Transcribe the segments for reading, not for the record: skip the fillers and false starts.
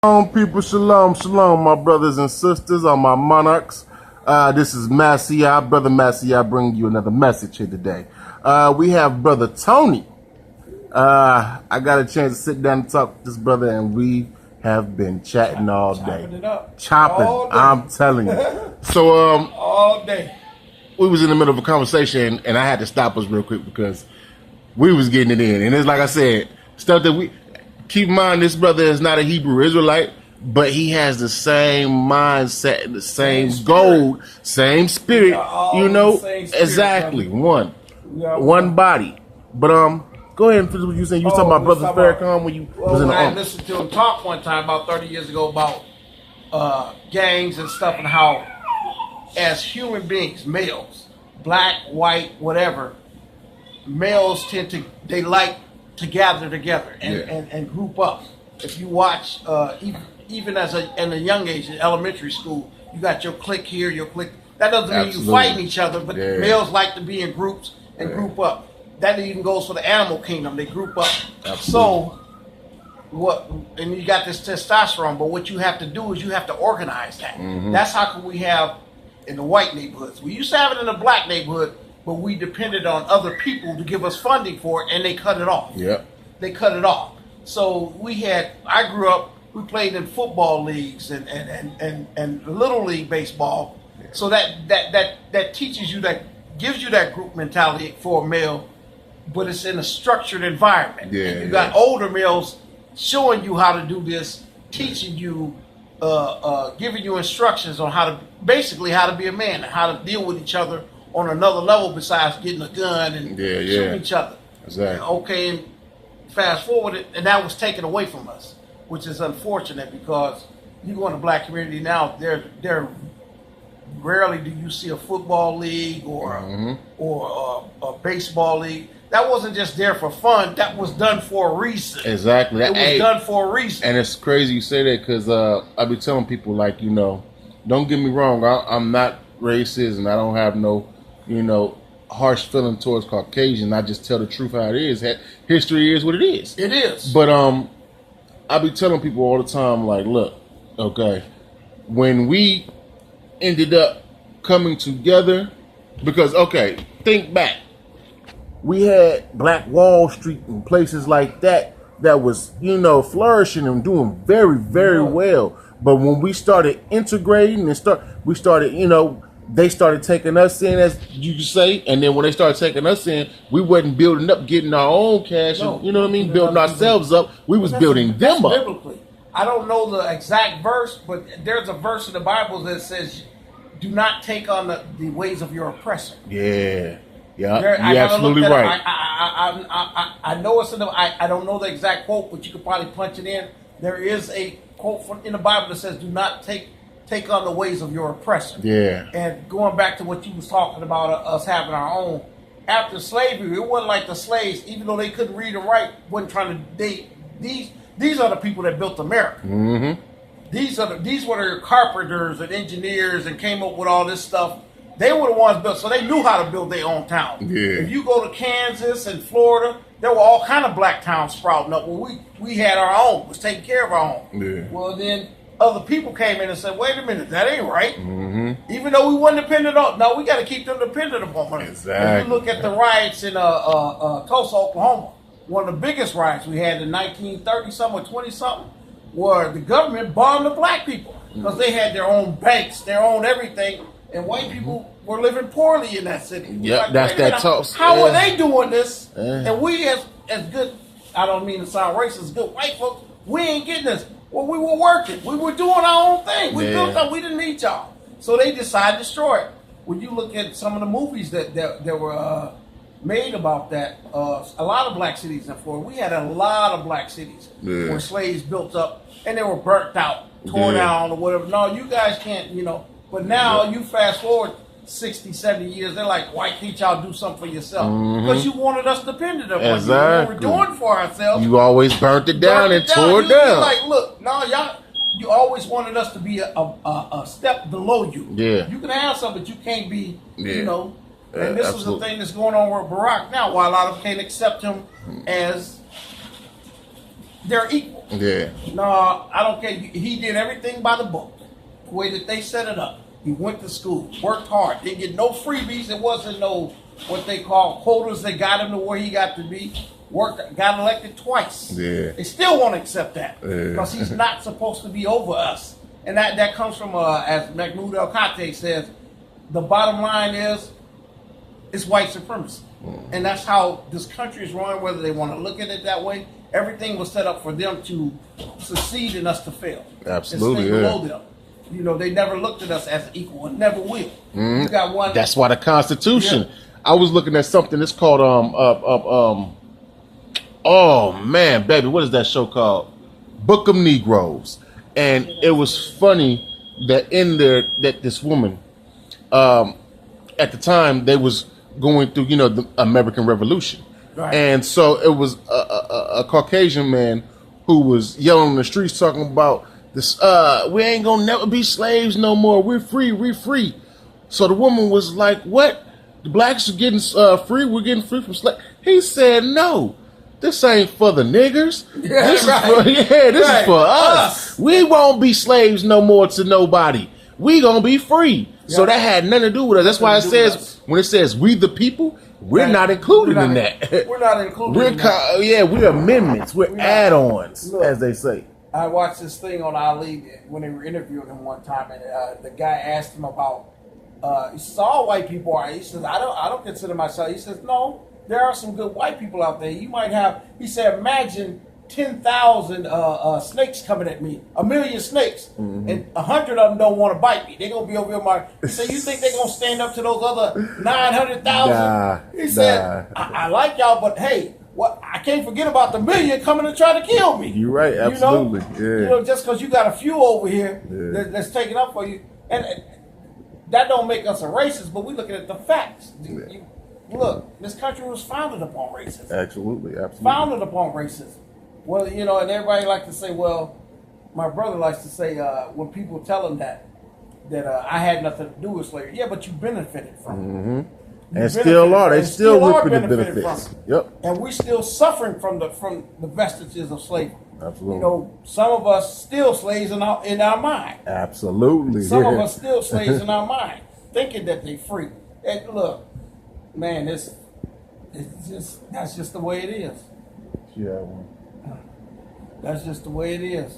Shalom, people, shalom, shalom, my brothers and sisters, all my monarchs. This is Masia, Brother Masia, bringing you another message here today. We have Brother Tony. I got a chance to sit down and talk to this brother, and we have been chatting all day. Chopping, all day. I'm telling you. So, all day. We was in the middle of a conversation, and I had to stop us real quick because we was getting it in. And it's like I said, stuff that we... Keep in mind, this brother is not a Hebrew Israelite, but he has the same mindset, the same goal, same spirit, you know, spirit, exactly, brother. One body. But go ahead and finish what you saying. You was talking about Brother Farrakhan when you was in the I listened to him talk one time about 30 years ago about gangs and stuff, and how as human beings, males, black, white, whatever, males they like to gather together and group up. If you watch, even in a young age in elementary school, you got your clique here, your clique. That doesn't mean you fighting each other, but males like to be in groups and group up. That even goes for the animal kingdom. They group up. So and you got this testosterone, but what you have to do is you have to organize that. That's how can we have in the white neighborhoods. We used to have it in the black neighborhood, but we depended on other people to give us funding for it, and they cut it off. They cut it off. So I grew up, we played in football leagues and little league baseball. So that teaches you, that gives you that group mentality for a male, but it's in a structured environment. And you got older males showing you how to do this, teaching you, giving you instructions on how to be a man and how to deal with each other on another level besides getting a gun and shooting each other. Exactly. Okay, and fast forward, and that was taken away from us, which is unfortunate, because you go in the black community now, there rarely do you see a football league or a baseball league. That wasn't just there for fun. That was done for a reason. Exactly. It was done for a reason. And it's crazy you say that, because I be telling people, like, you know, don't get me wrong, I'm not racist and I don't have no, you know, harsh feeling towards Caucasian. I just tell the truth how it is. History is what it is. It is. But I be telling people all the time, like, look, okay, when we ended up coming together, because, okay, think back. We had Black Wall Street and places like that was, you know, flourishing and doing very, very well. But when we started integrating we started, you know, they started taking us in, as you say, and then when they started taking us in, we wasn't building up, getting our own cash, and, you know what I mean, building ourselves up. We was building them up. Biblically. I don't know the exact verse, but there's a verse in the Bible that says, do not take on the ways of your oppressor. Yeah, you're absolutely right. I know it's I don't know the exact quote, but you could probably punch it in. There is a quote in the Bible that says, do not take on the ways of your oppressor. And going back to what you was talking about, us having our own, after slavery, it wasn't like the slaves, even though they couldn't read and write, wasn't trying to date. These are the people that built America. These were the carpenters and engineers and came up with all this stuff. They were the ones built, so they knew how to build their own town. If you go to Kansas and Florida, there were all kind of black towns sprouting up. Well, we had our own, was taking care of our own. Well, then other people came in and said, wait a minute, that ain't right. Even though we weren't dependent on, no, we got to keep them dependent upon us. If you look at the riots in Tulsa, Oklahoma, one of the biggest riots we had in 1930-something or 20-something, where the government bombed the black people because they had their own banks, their own everything, and white people were living poorly in that city. That's that Tulsa. How are they doing this? And we as good, I don't mean to sound racist, good white folks, we ain't getting this. Well, we were working. We were doing our own thing. We built up. We didn't need y'all. So they decided to destroy it. When you look at some of the movies that were made about that, a lot of black cities in Florida, we had a lot of black cities where slaves built up and they were burnt out, torn down or whatever. No, you guys can't, you know. But now you fast forward 60, 70 years, they're like, why can't y'all do something for yourself? Because you wanted us dependent upon you. What we were doing for ourselves. You always burnt it down and tore it down. Like, look, no, y'all, you always wanted us to be a step below you. You can have something, but you can't be, you know. And this is the thing that's going on with Barack now, why a lot of them can't accept him as they're equal. Yeah. No, I don't care. He did everything by the book, the way that they set it up. He went to school, worked hard, didn't get no freebies. It wasn't no what they call quotas that got him to where he got to be. Worked, got elected twice. Yeah. They still won't accept that Yeah. because he's not supposed to be over us. And that comes from, as Mahmoud El-Kate says, the bottom line is it's white supremacy. And that's how this country is run, whether they want to look at it that way. Everything was set up for them to succeed and us to fail. Absolutely, And stay below yeah. them. You know, they never looked at us as equal and never will. You got one. That's why the Constitution. Yeah. I was looking at something. It's called oh man, baby, what is that show called? Book of Negroes. And it was funny that in there that this woman, at the time they was going through, the American Revolution. Right. And so it was a Caucasian man who was yelling in the streets talking about this, we ain't gonna never be slaves no more. We're free, we're free. So the woman was like, what? The blacks are getting free, we're getting free from slaves. He said, no, this ain't for the niggers. Yeah, this right. is Right. for us. We won't be slaves no more to nobody. We gonna be free. So Yeah. that had nothing to do with us. That's why it Nothing to do with says, us. when it says we the people, we're Right. not included We're in not- that. We're not included in that. We're amendments. We're not- add-ons, Look. as they say. I watched this thing on Ali when they were interviewing him one time, and the guy asked him about. He says all white people are. He says I don't consider myself. He says no, there are some good white people out there. You might have. He said imagine 10,000 snakes coming at me, 1,000,000 snakes, and 100 of them don't want to bite me. They're gonna be over here. He said you think they're gonna stand up to those other 900,000? Nah, He said I like y'all, but hey. What I can't forget about the 1,000,000 coming to try to kill me. You're right, absolutely. You Yeah. know, just because you got a few over here Yeah. that's taking up for you, and that don't make us a racist. But we looking at the facts. Look, this country was founded upon racism. Absolutely, absolutely. Founded upon racism. Well, and everybody like to say, well, my brother likes to say when people tell him that I had nothing to do with slavery. Yeah, but you benefited from it. You And still are. They and still are reaping the benefited benefits. from it. Yep. And we're still suffering from the vestiges of slavery. Absolutely. You know, some of us still slaves in our mind. Absolutely. Some of yeah. us still slaves in our mind, thinking that they free. And look, man, that's just the way it is. Yeah, one. That's just the way it is.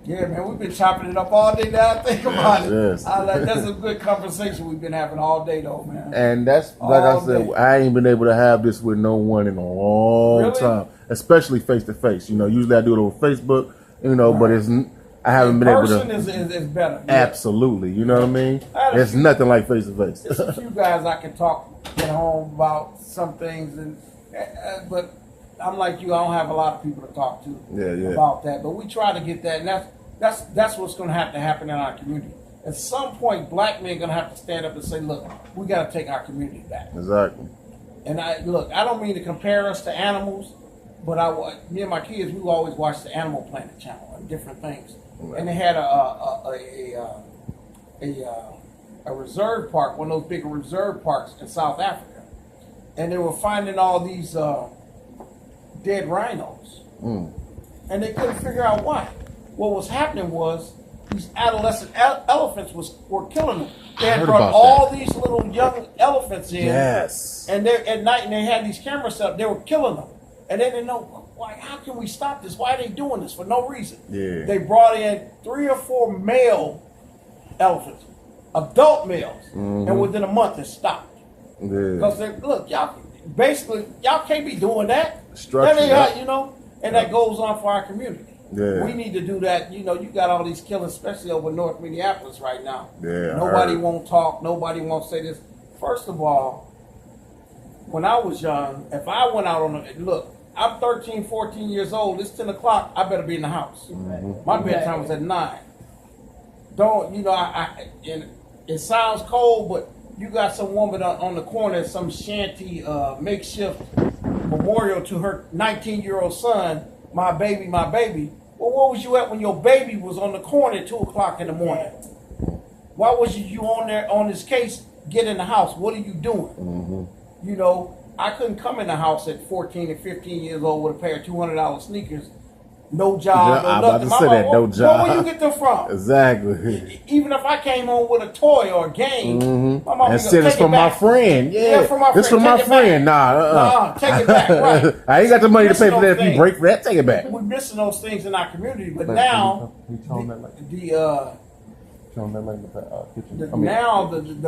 Yeah, man, we've been chopping it up all day now. I think about it. Yes. That's a good conversation we've been having all day, though, man. And that's like I All said, day. I ain't been able to have this with no one in a long Really? time, especially face to face. Usually I do it over Facebook. But I haven't been able Person to. is better. Yeah. Absolutely, you know what I mean? I had a There's few- nothing like face to face. There's a few guys I can talk at home about some things, but I'm like you. I don't have a lot of people to talk to Yeah. about that. But we try to get that, and that's what's going to have to happen in our community. At some point, black men are going to have to stand up and say, "Look, we got to take our community back." Exactly. And I don't mean to compare us to animals, but me and my kids, we always watch the Animal Planet channel and different things. And they had a reserve park, one of those big reserve parks in South Africa, and they were finding all these dead rhinos, and they couldn't figure out why. What was happening was these adolescent elephants were killing them. They I had heard brought about all these little young elephants in. Yes. And they at night, and they had these cameras set up. They were killing them, and they didn't know why. How can we stop this? Why are they doing this for no reason? Yeah. They brought in 3 or 4 male elephants, adult males, and within a month it stopped. Yeah. Because look, y'all can't be doing that. Structure, That ain't yeah. how, and that goes on for our community. Yeah. We need to do that. You got all these killings, especially over North Minneapolis right now. Yeah, I Nobody heard. won't talk. Nobody won't say this. First of all, when I was young, if I went out look, I'm 13, 14 years old. It's 10 o'clock. I better be in the house. My bedtime was at 9. Don't, and it sounds cold, but you got some woman on the corner, some shanty makeshift memorial to her 19-year-old son, my baby, my baby. Well, where was you at when your baby was on the corner at 2 o'clock in the morning? Why was you on there on this case? Get in the house. What are you doing? I couldn't come in the house at 14 and 15 years old with a pair of $200 sneakers, no job, I'm no about nothing. to say that, no job. Where you get them from? Exactly. Even if I came home with a toy or a game, my mom And said it's from my friend. Yeah, from my friend. It's from my Take it friend. back. Nah, take it back. Right. I ain't got the money to pay Missing for that. those If you break for that, take it back. We're missing those things in our community, but now the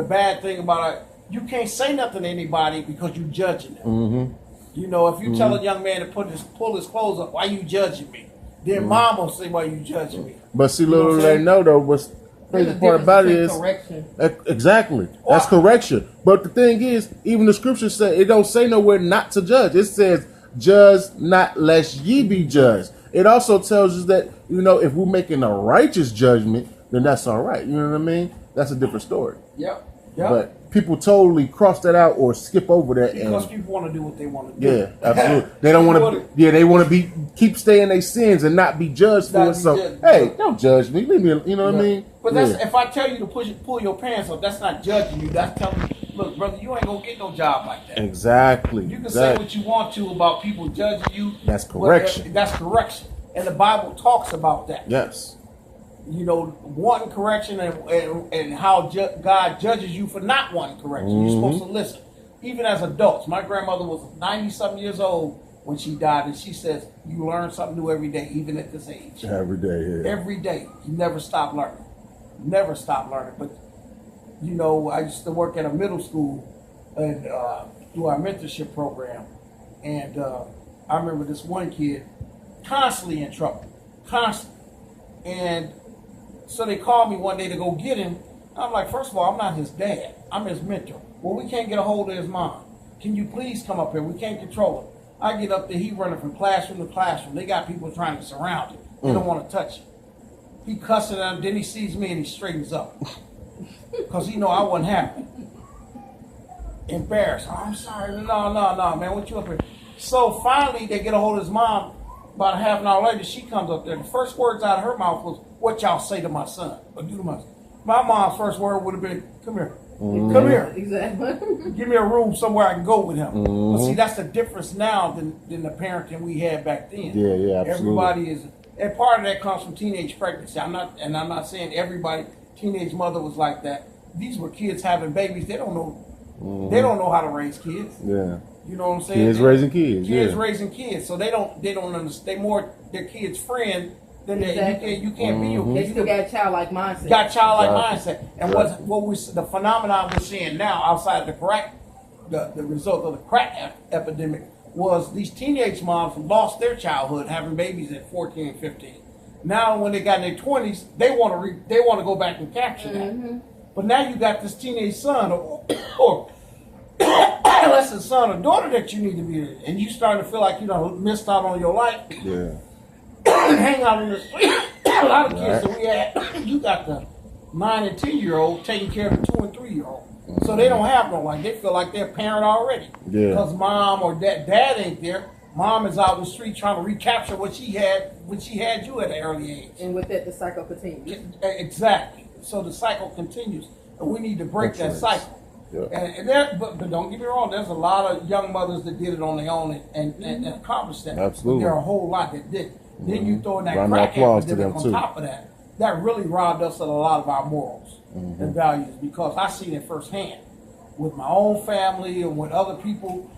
bad thing about it, you can't say nothing to anybody because you judging them. You know, if you tell a young man to pull his clothes up, why you judging me? Then mom will say, why you judging me? But see, You know little what I'm they saying? know though, what's crazy part about it is correction. exactly that's correction. But the thing is, even the scriptures say it don't say nowhere not to judge. It says, "Judge not, lest ye be judged." It also tells us that if we're making a righteous judgment, then that's all right. You know what I mean? That's a different story. Yep. But people totally cross that out or skip over that. Because and, people want to do what they want to do. yeah, absolutely. They don't want to. Yeah, they want to keep staying their sins and not be judged for it. So, hey, don't judge me. Leave me. You know what I mean? But if I tell you to pull your pants up, that's not judging you. That's telling you, look, brother, you ain't gonna get no job like that. Exactly. You can say what you want to about people judging you. That's correction. That's correction, and the Bible talks about that. Yes. Wanting correction and how God judges you for not wanting correction. You're supposed to listen. Even as adults, my grandmother was 90-something years old when she died, and she says, you learn something new every day, even at this age. Every day, yeah. Every day. You never stop learning. Never stop learning. But, I used to work at a middle school and do our mentorship program. And I remember this one kid constantly in trouble. Constantly. And so they called me one day to go get him. I'm like, first of all, I'm not his dad. I'm his mentor. Well, we can't get a hold of his mom. Can you please come up here? We can't control him. I get up there. He running from classroom to classroom. They got people trying to surround him. They don't want to touch him. He cussing at him. Then he sees me and he straightens up. Because he know I wasn't happy. Embarrassed. Oh, I'm sorry. No, man. What you up here? So finally, they get a hold of his mom. About a half an hour later, she comes up there. The first words out of her mouth was, what y'all say to my son? Or do to my son? My mom's first word would have been, come here. Come here. Exactly. Give me a room somewhere I can go with him. But see, that's the difference now than the parenting we had back then. Yeah, absolutely. Everybody is, and part of that comes from teenage pregnancy. I'm not saying everybody, teenage mother was like that. These were kids having babies. They don't know. They don't know how to raise kids. Yeah. You know what I'm saying? Kids raising kids. Kids raising kids. So they don't understand. They more their kids' friend than you can't be your kid. They still got childlike mindset. Got childlike mindset. And the phenomenon we're seeing now outside of the crack, the result of the crack epidemic was these teenage moms lost their childhood having babies at 14 and 15. Now when they got in their 20s, they want to go back and capture that. But now you got this teenage son or unless it's son or daughter that you need to be, and you starting to feel like missed out on your life. Yeah. Hang out in the street. A lot of kids that we had, you got the 9 and 10-year-old taking care of the 2 and 3-year-old. So they don't have no life. They feel like they're a parent already. Yeah. Because mom or dad ain't there. Mom is out in the street trying to recapture what she had when she had you at an early age. And with that, the cycle continues. Exactly. So the cycle continues, and we need to break that cycle. Yeah. But don't get me wrong. There's a lot of young mothers that did it on their own and accomplished that. Absolutely. But there are a whole lot that didn't. Then you throw in that crack epidemic on top of that. That really robbed us of a lot of our morals and values, because I seen it firsthand with my own family and with other people,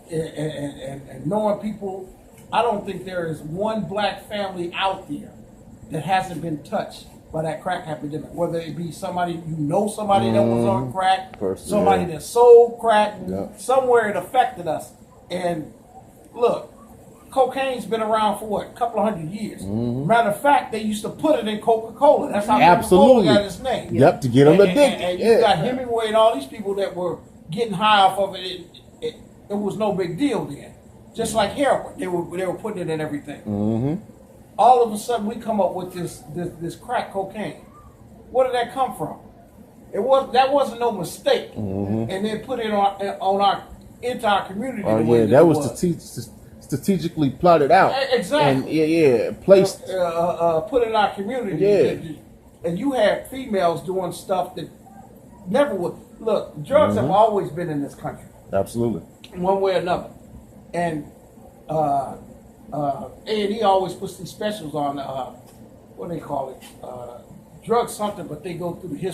and knowing people. I don't think there is one black family out there that hasn't been touched by that crack epidemic, whether it be somebody that was on crack, somebody that sold crack, somewhere it affected us. And look, cocaine's been around for what, a couple of 100 years. Matter of fact, they used to put it in Coca-Cola. That's how Coca-Cola got its name. Yep, to get them addicted. And you got Hemingway and all these people that were getting high off of it. It was no big deal then. Just like heroin, they were putting it in everything. All of a sudden, we come up with this crack cocaine. Where did that come from? That wasn't no mistake, and then put it into our community. Oh yeah, that was strategically plotted out. Exactly. And placed. Put in our community. Yeah. And you had females doing stuff that never would. Look, drugs have always been in this country. Absolutely. one way or another. And A&E always puts these specials on, what do they call it? Drug something, but they go through the history.